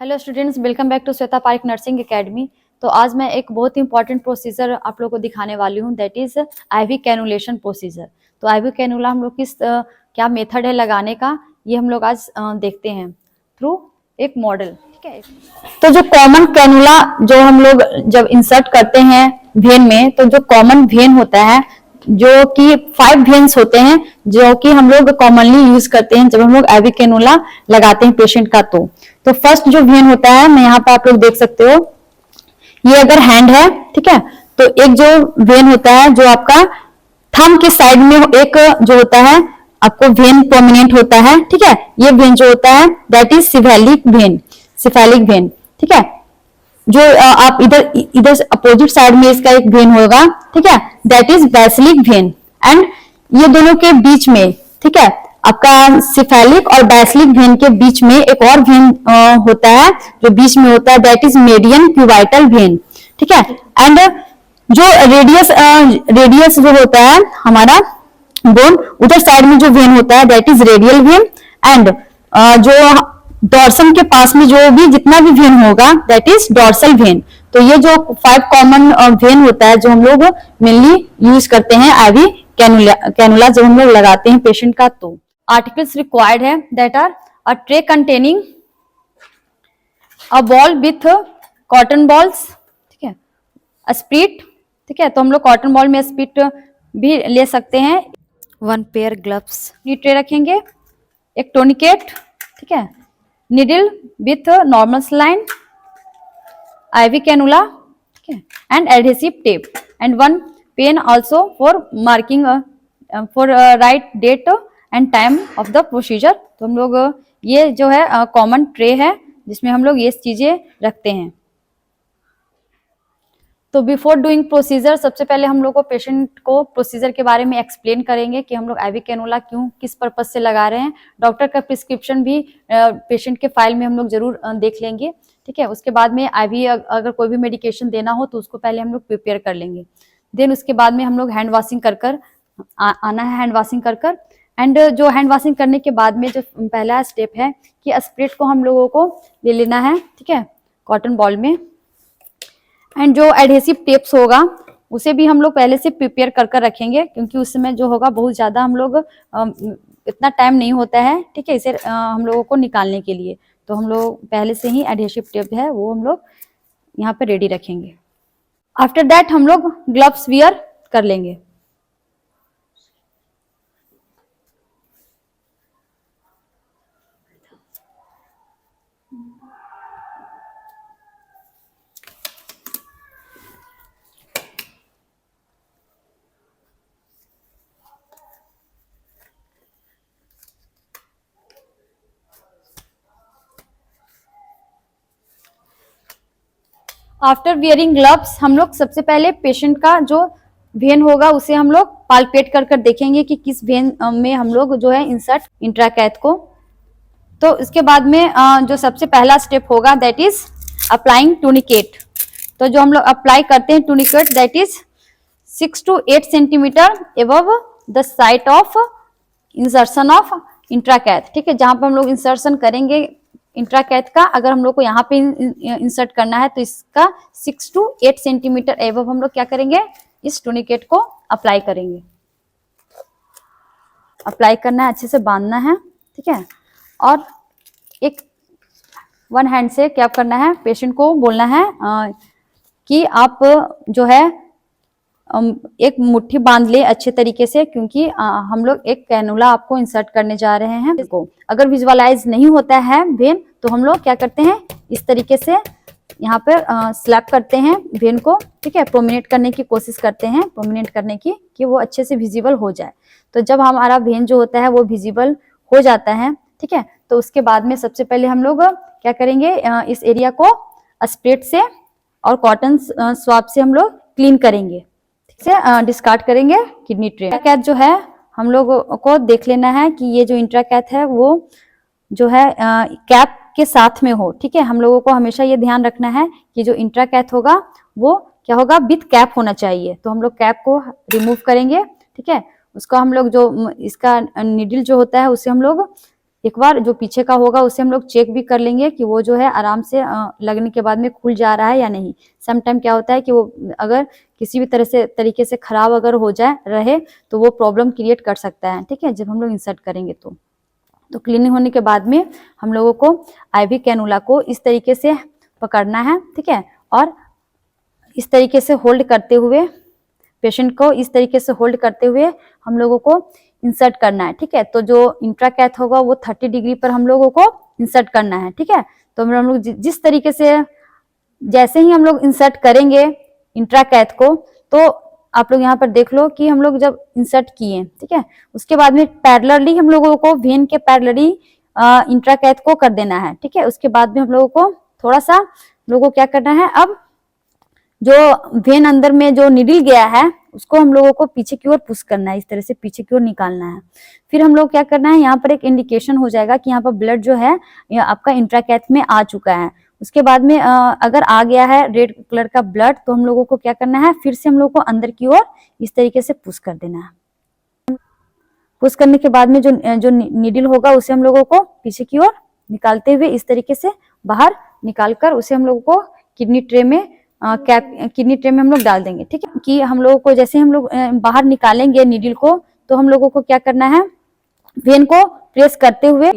Hello students, welcome back to Shweta park nursing academy. तो आज मैं एक बहुत ही इंपॉर्टेंट प्रोसीजर आप लोगों को दिखाने वाली हूँ, that is IV cannulation procedure. तो आईवी कैनुला हम लोग क्या मेथड है लगाने का, ये हम लोग आज देखते हैं थ्रू एक मॉडल। ठीक है, तो जो कॉमन कैनुला जो हम लोग जब इंसर्ट करते हैं वेन में, तो जो कॉमन वेन होता है जो कि 5 वेन्स होते हैं जो कि हम लोग कॉमनली यूज करते हैं जब हम लोग आईवी कैनुला लगाते हैं पेशेंट का। तो फर्स्ट जो वेन होता है, मैं यहाँ पर आप लोग देख सकते हो, ये अगर हैंड है, ठीक है, तो एक जो वेन होता है जो आपका थंब के साइड में एक जो होता है आपको वेन प्रोमिनेंट होता है, ठीक है। ये वेन जो होता है that is cephalic vein, cephalic vein, ठीक है। जो आप इधर इधर अपोजिट साइड में इसका एक वेन होगा, ठीक है, दैट इज बैसिलिक वेन। एंड ये दोनों के बीच में, ठीक है, आपका सिफेलिक और बैसिलिक वेन के बीच में एक और वेन होता है जो बीच में होता है, that is median cubital when, ठीक है। एंड जो रेडियस जो होता है हमारा बोन, उधर साइड में जो वेन होता है that is radial when. And जो डॉर्सल के पास में जो भी जितना भी वेन होगा दैट इज डॉर्सल वेन। तो ये जो 5 कॉमन वेन होता है जो हम लोग मेनली यूज करते हैं आईवी कैनुला जब हम लोग लगाते हैं पेशेंट का। तो आर्टिकल्स रिक्वायर्ड है that are a tray containing a bowl with cotton balls, ठीक है, अ स्प्रिट, ठीक है, तो हम लोग कॉटन बॉल में स्प्रिट भी ले सकते हैं। 1 पेयर ग्लव्स, ये ट्रे रखेंगे, एक टोनिकेट, ठीक है, needle with normal saline, IV cannula, ठीक है, and adhesive tape, and 1 pen also for marking for write date and time of the procedure. तो हम लोग ये जो है कॉमन ट्रे है जिसमें हम लोग ये चीजें रखते हैं। तो बिफोर डूइंग प्रोसीजर, सबसे पहले हम लोग को पेशेंट को प्रोसीजर के बारे में एक्सप्लेन करेंगे कि हम लोग आईवी कैनुला क्यों, किस पर्पज से लगा रहे हैं। डॉक्टर का प्रिस्क्रिप्शन भी पेशेंट के फाइल में हम लोग जरूर देख लेंगे, ठीक है। उसके बाद में आईवी अगर कोई भी मेडिकेशन देना हो तो उसको पहले हम लोग प्रिपेयर कर लेंगे। देन उसके बाद में हम लोग हैंड वॉशिंग कर आना है, हैंड वॉशिंग कर। एंड जो हैंड वॉशिंग करने के बाद में जो पहला स्टेप है कि स्प्रिट को हम लोगों को ले लेना है, ठीक है, कॉटन बॉल में। एंड जो एडहेसिव टेप्स होगा उसे भी हम लोग पहले से प्रिपेयर कर रखेंगे, क्योंकि उस समय जो होगा बहुत ज्यादा हम लोग इतना टाइम नहीं होता है, ठीक है, इसे हम लोगों को निकालने के लिए। तो हम लोग पहले से ही एडहेसिव टेप है वो हम लोग यहाँ पे रेडी रखेंगे। आफ्टर दैट हम लोग ग्लव्स वियर कर लेंगे। आफ्टर वियरिंग ग्लव्स हम लोग सबसे पहले पेशेंट का जो वेन होगा उसे हम लोग पाल्पेट कर देखेंगे कि किस वेन में हम लोग जो है इंसर्ट इंट्राकैथ को। तो इसके बाद में जो सबसे पहला स्टेप होगा दैट इज अप्लाइंग टूनिकेट। तो जो हम लोग अप्लाई करते हैं tourniquet that is 6 to 8 centimetre above the site of insertion of intracath, ठीक है, जहां पर हम लोग इंसर्शन करेंगे इंट्राकैथ का, अगर हम लोग को यहाँ पे इंसर्ट करना है तो इसका 6 to 8 सेंटीमीटर एबव हम लोग क्या करेंगे, इस टूनिकेट को अप्लाई करेंगे। अप्लाई करना है, अच्छे से बांधना है, ठीक है, और एक 1 हैंड से क्या करना है, पेशेंट को बोलना है कि आप जो है एक मुट्ठी बांध ले अच्छे तरीके से, क्योंकि हम लोग एक कैनुला आपको इंसर्ट करने जा रहे हैं। इसको अगर विजुअलाइज नहीं होता है वेन तो हम लोग क्या करते हैं, इस तरीके से यहाँ पर स्लैप करते हैं वेन को, ठीक है, प्रोमिनेट करने की कोशिश करते हैं, प्रोमिनेट करने की कि वो अच्छे से विजिबल हो जाए। तो जब हमारा वेन जो होता है वो विजिबल हो जाता है, ठीक है, तो उसके बाद में सबसे पहले हम लोग क्या करेंगे, इस एरिया को स्प्रेड से और कॉटन स्वाब से हम लोग क्लीन करेंगे, ठीक से डिस्कार्ड करेंगे किडनी ट्रे। इंट्राकैथ जो है हम लोगों को देख लेना है कि ये जो इंट्राकैथ है वो जो है कैप के साथ में हो, ठीक है। हम लोगों को हमेशा ये ध्यान रखना है कि जो इंट्राकैथ होगा वो क्या होगा, विथ कैप होना चाहिए। तो हम लोग कैप को रिमूव करेंगे, ठीक है, उसको हम लोग जो इसका निडल जो होता है उसे हम लोग एक बार जो पीछे का होगा उसे हम लोग चेक भी कर लेंगे कि वो जो है आराम से लगने के बाद में खुल जा रहा है या नहीं। सम टाइम क्या होता है कि वो अगर किसी भी तरीके से खराब अगर हो जाए रहे तो वो प्रॉब्लम क्रिएट कर सकता है, ठीक है, जब हम लोग इंसर्ट करेंगे तो क्लीनिंग होने के बाद में हम लोगों को आईवी कैनुला को इस तरीके से पकड़ना है, ठीक है, और इस तरीके से होल्ड करते हुए पेशेंट को इस तरीके से होल्ड करते हुए हम लोगों को इंसर्ट करना है, ठीक है। तो जो इंट्राकैथ होगा वो 30 डिग्री पर हम लोगों को इंसर्ट करना है, ठीक है। तो हम लोग जिस तरीके से जैसे ही हम लोग इंसर्ट करेंगे इंट्राकैथ को, तो आप लोग यहाँ पर देख लो कि हम लोग जब इंसर्ट किए, ठीक है, उसके बाद में पैरेलली हम लोगों को वेन के पैरेलली इंट्राकैथ को कर देना है, ठीक है। उसके बाद में हम लोगों को थोड़ा सा लोगों को क्या करना है, अब जो वेन अंदर में जो निडल गया है उसको हम लोगों को पीछे की ओर पुश करना है, इस तरह से पीछे की ओर निकालना है। फिर हम लोग क्या करना है, यहाँ पर एक इंडिकेशन हो जाएगा कि यहाँ पर ब्लड जो है आपका इंट्राकैथ में आ चुका है। उसके बाद में अगर आ गया है रेड कलर का ब्लड, तो हम लोगों को क्या करना है, फिर से हम लोग को अंदर की ओर इस तरीके से पुश कर देना है। पुश करने के बाद में जो नीडल होगा उसे हम लोगों को पीछे की ओर निकालते हुए इस तरीके से बाहर निकालकर उसे हम लोगों को किडनी ट्रे में हम लोग डाल देंगे, ठीक है। कि हम लोगों को जैसे हम लोग बाहर निकालेंगे नीडल को, तो हम लोगों को क्या करना है, वेन को प्रेस करते हुए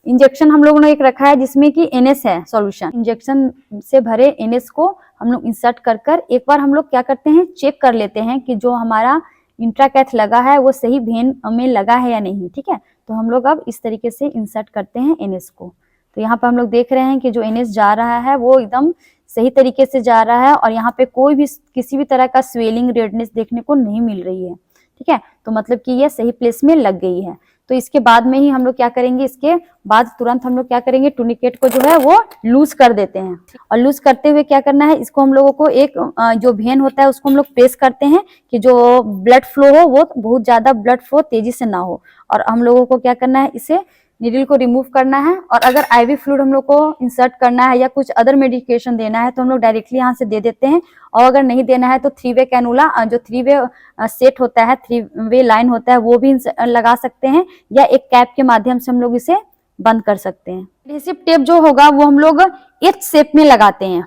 इंजेक्शन हम लोगों ने एक रखा है जिसमें कि एनएस है सॉल्यूशन, इंजेक्शन से भरे एनएस को हम लोग इंसर्ट कर कर एक बार हम लोग क्या करते हैं, चेक कर लेते हैं कि जो हमारा इंट्राकैथ लगा है वो सही वेन में लगा है या नहीं, ठीक है। तो हम लोग अब इस तरीके से इंसर्ट करते हैं एनएस को। तो यहाँ पर हम लोग देख रहे हैं कि जो एनएस जा रहा है वो एकदम सही तरीके से जा रहा है और यहाँ पे कोई भी किसी भी तरह का स्वेलिंग रेडनेस देखने को नहीं मिल रही है, ठीक है। तो मतलब कि ये सही प्लेस में लग गई है। तो इसके बाद में ही हम लोग क्या करेंगे, इसके बाद तुरंत हम लोग क्या करेंगे, टूनिकेट को जो है वो लूज कर देते हैं। और लूज करते हुए क्या करना है, इसको हम लोगों को एक जो वेन होता है उसको हम लोग प्रेस करते हैं कि जो ब्लड फ्लो हो वो बहुत ज्यादा ब्लड फ्लो तेजी से ना हो। और हम लोगों को क्या करना है, इसे नीडल को रिमूव करना है। और अगर आईवी फ्लूइड हम लोग को इंसर्ट करना है या कुछ अदर मेडिकेशन देना है तो हम लोग डायरेक्टली यहाँ से दे देते हैं। और अगर नहीं देना है तो 3 वे कैनुला, जो 3 वे सेट होता है, 3 वे लाइन होता है, वो भी लगा सकते हैं या एक कैप के माध्यम से हम लोग इसे बंद कर सकते हैं। एडहेसिव टेप जो होगा वो हम लोग एच शेप में लगाते हैं,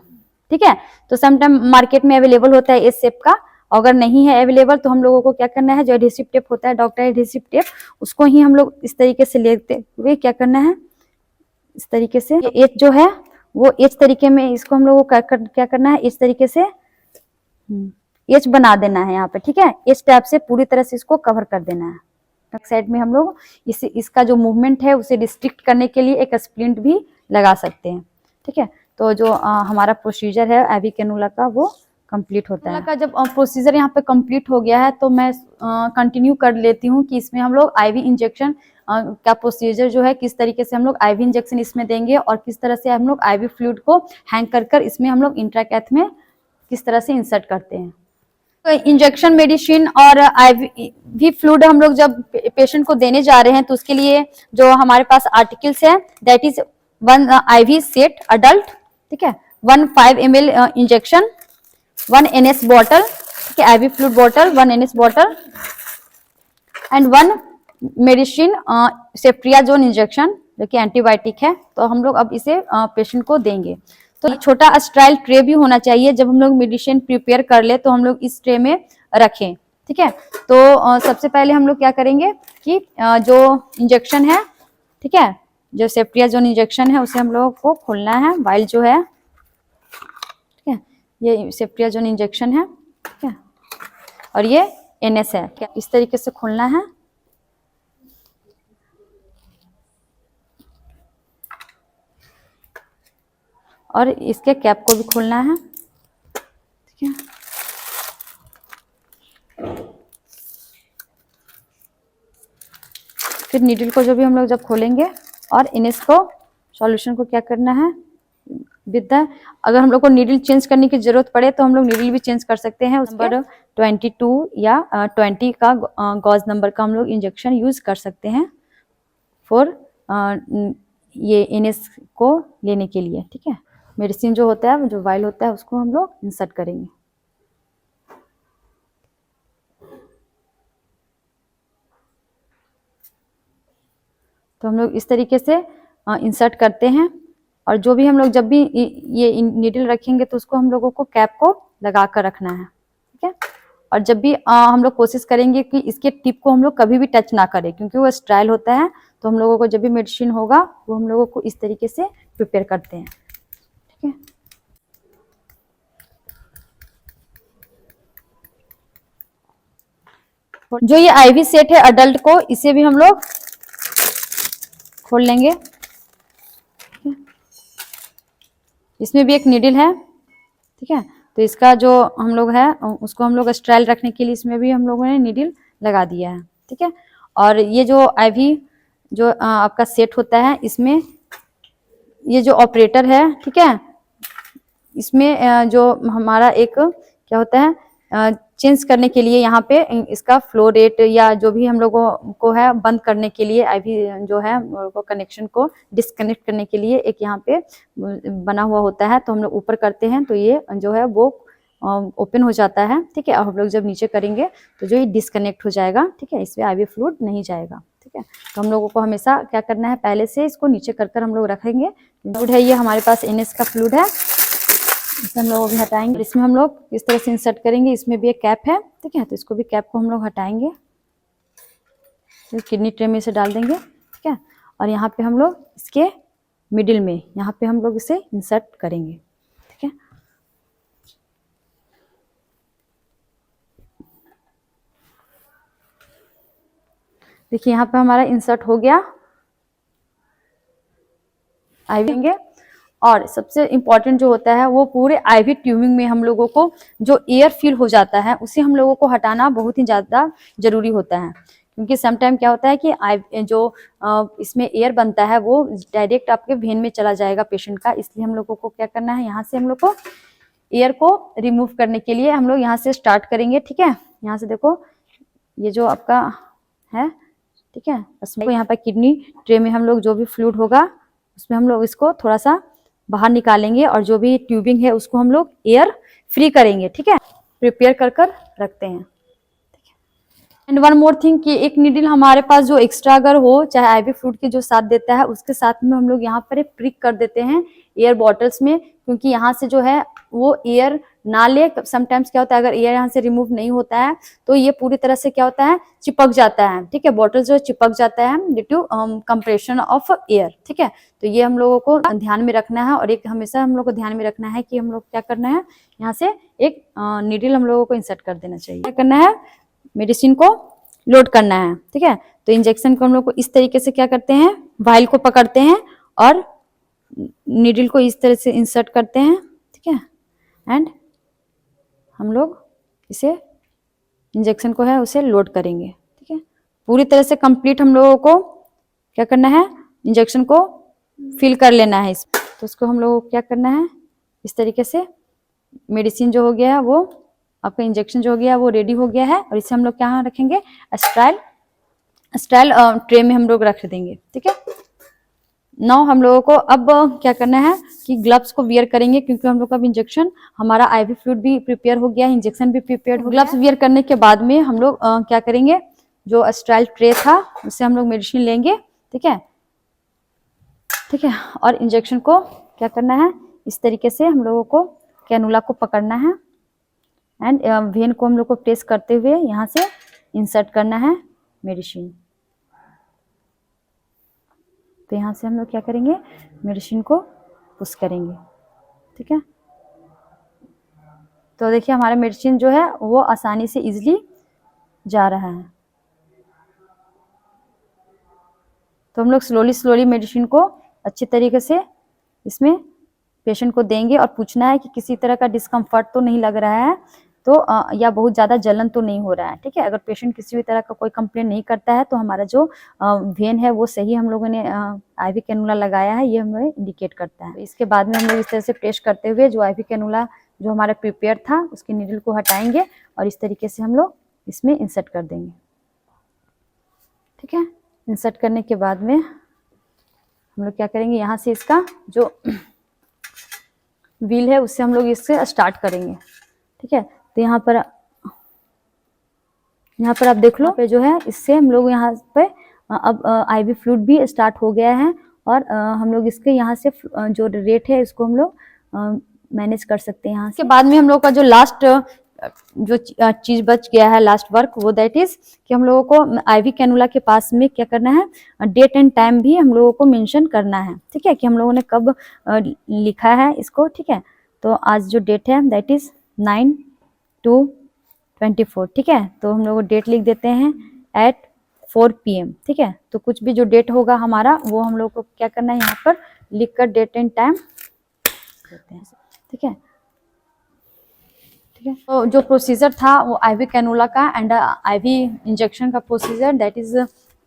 ठीक है। तो समटाइम मार्केट में अवेलेबल होता है एच शेप का, अगर नहीं है अवेलेबल तो हम लोगों को क्या करना है, जो एडहेसिव टेप होता है डॉक्टर एडहेसिव टेप, उसको ही हम लोग इस तरीके से लेते हुए क्या करना है, इस तरीके से एच जो है वो एच तरीके में इसको हम लोगों को क्या करना है, इस तरीके से एच बना देना है यहाँ पे, ठीक है। एच टैप से पूरी तरह से इसको कवर कर देना है। बैक साइड में हम लोग इसका जो मूवमेंट है उसे रिस्ट्रिक्ट करने के लिए एक स्प्लिंट भी लगा सकते हैं, ठीक है। तो जो हमारा प्रोसीजर है आईवी कैनुला का वो कंप्लीट होता है। का जब प्रोसीजर यहाँ पे कंप्लीट हो गया है तो मैं कंटिन्यू कर लेती हूँ कि इसमें हम लोग आईवी इंजेक्शन का प्रोसीजर जो है, किस तरीके से हम लोग आईवी इंजेक्शन इसमें देंगे और किस तरह से हम लोग आईवी फ्लूइड को हैंग कर इसमें हम लोग इंट्राकैथ में किस तरह से इंसर्ट करते हैं। इंजेक्शन मेडिसिन और आईवी फ्लूइड हम लोग जब पेशेंट को देने जा रहे हैं तो उसके लिए जो हमारे पास आर्टिकल्स है, that is 1 IV set adult, ठीक है, 1 5 ml इंजेक्शन, 1 NS बॉटल, ठीक है, IV fluid bottle, 1 NS bottle and 1 medicine ceftriaxone injection जो कि एंटीबायोटिक है। तो हम लोग अब इसे पेशेंट को देंगे। तो छोटा स्टाइल ट्रे भी होना चाहिए, जब हम लोग मेडिसिन प्रिपेयर कर ले तो हम लोग इस ट्रे में रखें, ठीक है। तो सबसे पहले हम लोग क्या करेंगे कि जो इंजेक्शन है, ठीक है, जो सेफ्ट्रियाजोन इंजेक्शन है उसे हम लोगों को खोलना है। वाइल जो है, ठीक है, ये सेफ्ट्रियाजोन इंजेक्शन है, ठीक है, और ये NS है, इस तरीके से खोलना है। और इसके कैप को भी खोलना है, ठीक है। फिर नीडल को जो भी हम लोग जब खोलेंगे और इसको सॉल्यूशन को क्या करना है विद द, अगर हम लोग को नीडल चेंज करने की जरूरत पड़े तो हम लोग नीडल भी चेंज कर सकते हैं। नंबर 22 या 20 का गॉज नंबर का हम लोग इंजेक्शन यूज कर सकते हैं फॉर ये NS को लेने के लिए, ठीक है। मेडिसिन जो होता है, जो वाइल होता है, उसको हम लोग इंसर्ट करेंगे। तो हम लोग इस तरीके से इंसर्ट करते हैं, और जो भी हम लोग जब भी ये नीडल रखेंगे तो उसको हम लोगों को कैप को लगा कर रखना है, ठीक है। और जब भी हम लोग कोशिश करेंगे कि इसके टिप को हम लोग कभी भी टच ना करें, क्योंकि वो स्टेराइल होता है। तो हम लोगों को जब भी मेडिसिन होगा वो हम लोगों को इस तरीके से प्रिपेयर करते हैं, ठीक है। जो ये आईवी सेट है अडल्ट को, इसे भी हम लोग खोल लेंगे। इसमें भी एक नीडल है, ठीक है। तो इसका जो हम लोग है उसको हम लोग स्टेराइल रखने के लिए इसमें भी हम लोगों ने नीडल लगा दिया है, ठीक है। और ये जो आईवी जो आपका सेट होता है, इसमें ये जो ऑपरेटर है, ठीक है, इसमें जो हमारा एक क्या होता है चेंज करने के लिए यहाँ पे इसका फ्लो रेट या जो भी हम लोगों को है बंद करने के लिए आईवी जो है कनेक्शन को डिस्कनेक्ट करने के लिए एक यहाँ पे बना हुआ होता है। तो हम लोग ऊपर करते हैं तो ये जो है वो ओपन हो जाता है, ठीक है। और हम लोग जब नीचे करेंगे तो जो ये डिस्कनेक्ट हो जाएगा, ठीक है, इसमें आईवी फ्लूइड नहीं जाएगा, ठीक है। तो हम लोगों को हमेशा क्या करना है, पहले से इसको नीचे कर हम लोग रखेंगे। फ्लूइड है ये हमारे पास NS का फ्लूइड है, इसे हम लोग भी हटाएंगे। इसमें हम लोग इस तरह से इंसर्ट करेंगे। इसमें भी एक कैप है, ठीक है, तो इसको भी कैप को हम लोग हटाएंगे, तो किडनी ट्रे में इसे डाल देंगे, ठीक है। और यहाँ पे हम लोग इसके मिडिल में यहाँ पे हम लोग इसे इंसर्ट करेंगे, ठीक है। देखिए यहाँ पे हमारा इंसर्ट हो गया आईवी। और सबसे इम्पॉर्टेंट जो होता है वो पूरे आईवी ट्यूबिंग में हम लोगों को जो एयर फिल हो जाता है उसे हम लोगों को हटाना बहुत ही ज़्यादा जरूरी होता है, क्योंकि समटाइम क्या होता है कि जो इसमें एयर बनता है वो डायरेक्ट आपके वेन में चला जाएगा पेशेंट का। इसलिए हम लोगों को क्या करना है, यहाँ से हम लोग को एयर को रिमूव करने के लिए हम लोग यहाँ से स्टार्ट करेंगे, ठीक है। यहाँ से देखो ये जो आपका है, ठीक है, उसमें यहाँ पर किडनी ट्रे में हम लोग जो भी फ्लूइड होगा उसमें हम लोग इसको थोड़ा सा बाहर निकालेंगे, और जो भी ट्यूबिंग है उसको हम लोग एयर फ्री करेंगे, ठीक है। प्रिपेयर कर रखते हैं। एंड वन मोर थिंग कि एक नीडल हमारे पास जो एक्स्ट्रा अगर हो, चाहे आईवी फ्लूइड के जो साथ देता है उसके साथ में हम लोग यहाँ पर एक प्रिक कर देते हैं एयर बॉटल्स में, क्योंकि यहाँ से जो है वो एयर ना ले। समटाइम्स क्या होता है, अगर एयर यहाँ से रिमूव नहीं होता है तो ये पूरी तरह से क्या होता है, चिपक जाता है, ठीक है। बॉटल जो चिपक जाता है due to compression of air, ठीक है। तो ये हम लोगों को ध्यान में रखना है, और एक हमेशा हम लोग को ध्यान में रखना है कि हम लोग क्या करना है, यहाँ से एक नीडल हम लोगों को इंसर्ट कर देना चाहिए। क्या करना है, मेडिसिन को लोड करना है, ठीक है। तो इंजेक्शन को हम लोग को इस तरीके से क्या करते हैं, वाइल को पकड़ते हैं और नीडल को इस तरह से इंसर्ट करते हैं, ठीक है। एंड हम लोग इसे इंजेक्शन को है उसे लोड करेंगे, ठीक है। पूरी तरह से कंप्लीट हम लोगों को क्या करना है, इंजेक्शन को फिल कर लेना है इस। तो उसको हम लोगों को क्या करना है, इस तरीके से मेडिसिन जो हो गया है वो आपका इंजेक्शन जो हो गया वो रेडी हो गया है, और इसे हम लोग क्या रखेंगे, स्टेराइल ट्रे में हम लोग रख देंगे, ठीक है। नाउ हम लोगों को अब क्या करना है कि ग्लव्स को वियर करेंगे, क्योंकि हम लोग का इंजेक्शन हमारा आईवी फ्लूइड भी प्रिपेयर हो गया है, इंजेक्शन भी प्रिपेयर हो गया। ग्लव्स वियर करने के बाद में हम लोग क्या करेंगे, जो स्टेराइल ट्रे था उससे हम लोग मेडिसिन लेंगे, ठीक है, ठीक है। और इंजेक्शन को क्या करना है, इस तरीके से हम लोगों को कैनुला को पकड़ना है, एंड वेन को हम लोग को प्रेस करते हुए यहाँ से इंसर्ट करना है मेडिसिन। तो यहाँ से हम लोग क्या करेंगे, मेडिसिन को पुश करेंगे, ठीक है। तो देखिए हमारा मेडिसिन जो है वो आसानी से इजीली जा रहा है। तो हम लोग स्लोली मेडिसिन को अच्छी तरीके से इसमें पेशेंट को देंगे, और पूछना है कि किसी तरह का डिस्कम्फर्ट तो नहीं लग रहा है, तो या बहुत ज़्यादा जलन तो नहीं हो रहा है, ठीक है। अगर पेशेंट किसी भी तरह का कोई कंप्लेन नहीं करता है तो हमारा जो वेन है वो सही हम लोगों ने आईवी कैनुला लगाया है, ये हमें इंडिकेट करता है। इसके बाद में हम लोग इस तरह से प्रेस करते हुए जो आईवी कैनुला जो हमारा प्रिपेयर था उसके नीडल को हटाएंगे, और इस तरीके से हम लोग इसमें इंसर्ट कर देंगे, ठीक है। इंसर्ट करने के बाद में हम लोग क्या करेंगे, यहाँ से इसका जो व्हील है उससे हम लोग इससे स्टार्ट करेंगे, ठीक है। तो यहाँ पर आप देख लो पे जो है इससे हम लोग यहाँ पे अब आईवी फ्लूइड भी स्टार्ट हो गया है और हम लोग इसके यहाँ से जो रेट है इसको हम लोग मैनेज कर सकते हैं यहाँ से। बाद में हम लोग का जो लास्ट जो चीज बच गया है, लास्ट वर्क, वो दैट इज कि हम लोगों को आईवी कैनुला के पास में क्या करना है, डेट एंड टाइम भी हम लोगों को मेंशन करना है, ठीक है, कि हम लोगों ने कब लिखा है इसको, ठीक है। तो आज जो डेट है दैट इज 9/2/24, ठीक है। तो हम लोग डेट लिख देते हैं at 4 PM, ठीक है। तो कुछ भी जो डेट होगा हमारा वो हम लोग को क्या करना है, यहाँ पर लिख कर डेट एंड टाइम देते हैं, ठीक है। ठीक है, तो जो प्रोसीजर था वो आईवी कैनुला का एंड आईवी इंजेक्शन का procedure that is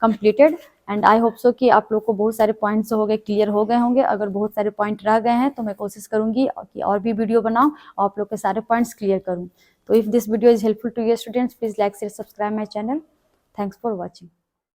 completed and I hope so कि आप लोग को बहुत सारे पॉइंट्स हो गए, क्लियर हो गए होंगे। अगर बहुत सारे पॉइंट रह गए हैं तो मैं कोशिश करूंगी कि और भी वीडियो बनाऊं और आप लोग के सारे पॉइंट्स क्लियर करूं। तो if this video is helpful to your students, please like share subscribe my channel. Thanks for watching.